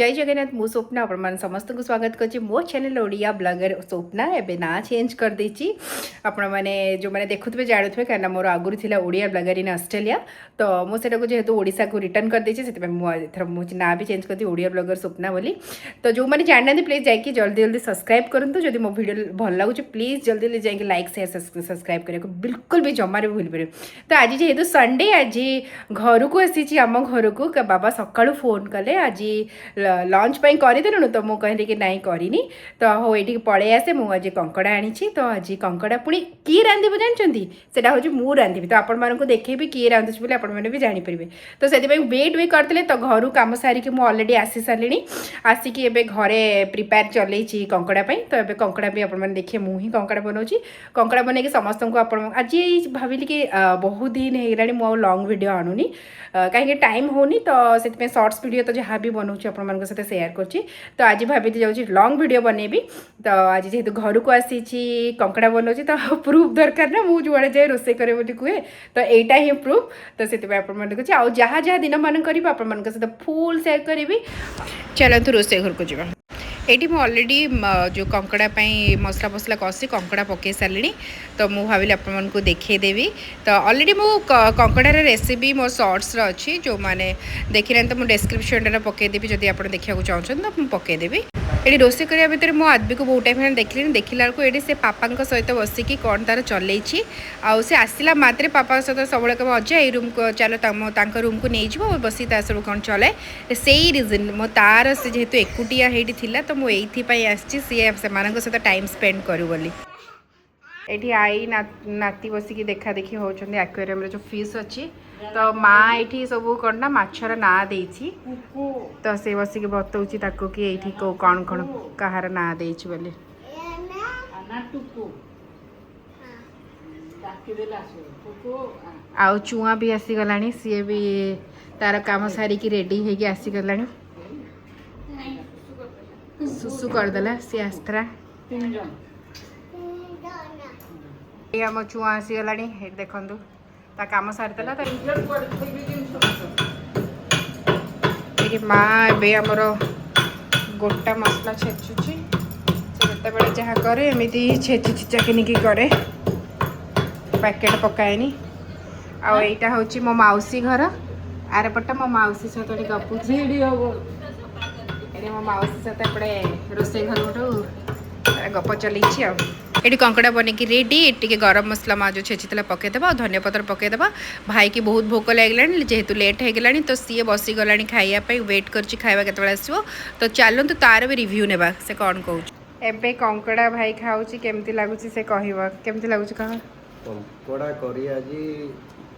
जय जगन्नाथ मु स्वप्ना आपण समस्त को स्वागत करछि मो चैनल ओडिया ब्लॉगर स्वप्ना एबे ना चेंज कर देछि आपण माने जो माने देखुथबे जाडुथबे काना मोर आगुरु थिला ओडिया ब्लॉगर इन ऑस्ट्रेलिया तो मो सेटा को जेहेतु ओडिसा को रिटर्न कर देछि सेते मो एथर मो ना भी चेंज करछि ओडिया ब्लॉगर स्वप्ना बोली तो जो माने जानना प्लीज जाई कि जल्दी जल्दी सब्सक्राइब करंतु जदि मो वीडियो भल लागुछि प्लीज जल्दी जल्दी जाई लाइक शेयर सब्सक्राइब करे को बिल्कुल भी जमा रे भूल परे तो आज जेहेतु संडे आज घर को आसी आम घर को बाबा सकाळु फोन कले आज लंच पाई करदेलु तो मुझे कहली कि नाई करनी तो हो ये पलि आसे मुझे कंकड़ा आनी तो आज कंकड़ा पुणी किए रांधे जानते से हूँ रांधि तो आपण मानक देखेबी किए रांधुची बोली आपण मैंने भी जानीपर तो से वेट भी करते तो घर कम सारिकी मुझे अलरेडी आसी सारे आसिकी एबे घरे प्रिपेयर चलई कंकड़ा तो ये कंकड़ा भी आपने देखिए मुझे कंकड़ा बनाऊँगी कंकड़ा बनई समस्त को आज भाविली कि बहुत दिन होगलानी मुझे लंग वीडियो आणुनी कहीं टाइम होनी तो से शॉर्ट्स वीडियो तो जहाँ भी बनाऊँ आप सहित सेयार कर तो आज भाभी जाऊँगी लंग वीडियो बनैबी तो आज जेहेतु घर को आसी कंकड़ा बनाऊँगी तो प्रूफ दरकार ना मुझे जुआड़े जाए रोसे करे बोली कहे तो यहाँ ही प्रूफ तो से देखिए आज जहाँ जहाँ दिन मान कर सहित फुल सेयार करी चलतु रोसे घर को जावा ये मुझे अलरेडी जो कंकड़ा मसला मसला कषि कंकड़ा पकई सारे तो मुझे भाविली आपको देखदेवी तो अलरेडी मु कंकड़ार रेसिपी मो शॉर्ट्स अच्छी जो मैंने देखी ना तो मुझे डिस्क्रिप्शन पकईदेवी जब आप देखा चाहते तो मुझे पकईदेवी ये रोसे करने भितर मो आदमी को बहुत टाइम देखिली देखला ये से पापा सहित बसिकी कौन तार चलई आउ से आसला मात्रे पापा सहित सब अजा ये रूम को चलो रूम को नहीं जाओ बस सब कौन चलाए से रिजन मो तार से जेहेतु एकुटिया थी तो मुझे आसी सहित टाइम स्पेंड करूँ बोली ये आई नाती बसिकी देखा देखी होती एक्वेरियम जो फिश अच्छी तो माँ ये सब कौन माछर ना दे तो से बसिक बतौची कि ये कौन कौन कहार ना दे बोली आउ चुआ भी आसीगला सी भी तार काम सारिकी रेडी होगी आसीगला सुसु करदेला सी आसरा आम चुआ आसीगला देखु ता काम सारीदेला माँ ए आमर गोटा मसला छेचुची से बड़े जहाँ करे एमती छेची छिचा किनिकी करे पैकेट पकाएनी आईटा हूँ मो मौसी घर आरपटा मो मौसी सहित गपुची मो मौसी सहित एपटे रोसे घर गोटे गप चलई ये कंकड़ा बनिकी रेडी ये गरम मसला माँ जो छेची पकईदेवा और धनिया पत्र पकईदेवा भाई की बहुत भोक लगे जेहेतु लेट होगला तो सी बसीगला खाइापी वेट कर खाଇବା केतबेले आसो तो चलतु तार भी रिव्यू नेबा से कौन कहूँ एबे कंकड़ा भाई खाऊँ केमती लगुच से कह केमती लगुच कह कंकड़ा करी आज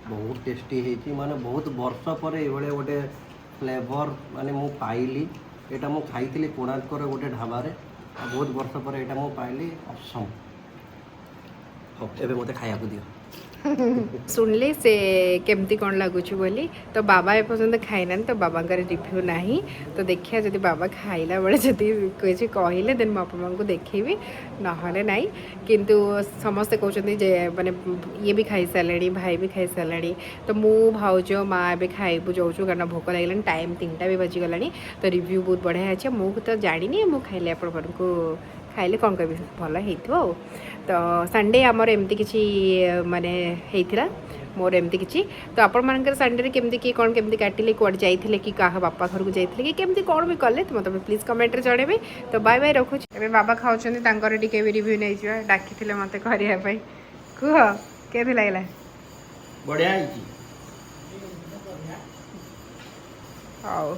बहुत टेस्टी है माने बहुत वर्ष पर ये गोटे फ्लेवर माने मु पाइली एटा मु खाइली कोणार्क गोटे ढाबारे बहुत वर्ष पर एटा मु पाइली असम एबे मते खाया को दियो सुनली से केमती कौन लगुच बोली तो बाबा एपर्यंत खाईना तो बाबा रिव्यू ना तो देखिए जब बाबा खाइला बेले जब किसी कहले देन मुझे देखेबी ना किंतु समस्ते कहते माने ये भी खाई सारे भाई भी खाई सारे तो मु भाउज माँ ए खाइबू जाऊँ कारण भोक लगे टाइम 3टा भी बजीगला तो रिव्यू बहुत बढ़िया अच्छे मुझे तो जानी मुझे खाइले आपको खाइले कौन कह भल हो तो संडे आमर एमती किसी माने होता मोर एमती किसी तो आपण मानकर संडे केमती किए कौन केमती काटिले कुआड़े जाइए कि क्या बापा घर को जाइए कि केमती कौन भी कले तो मतलब प्लीज कमेंट रे जणेबे तो बाय बाय रखुच एबे बाबा खाउछन टिके भी रिव्यू नहीं जा डाकी मते करिया पई कुह केथि लागला बढ़िया है हाउ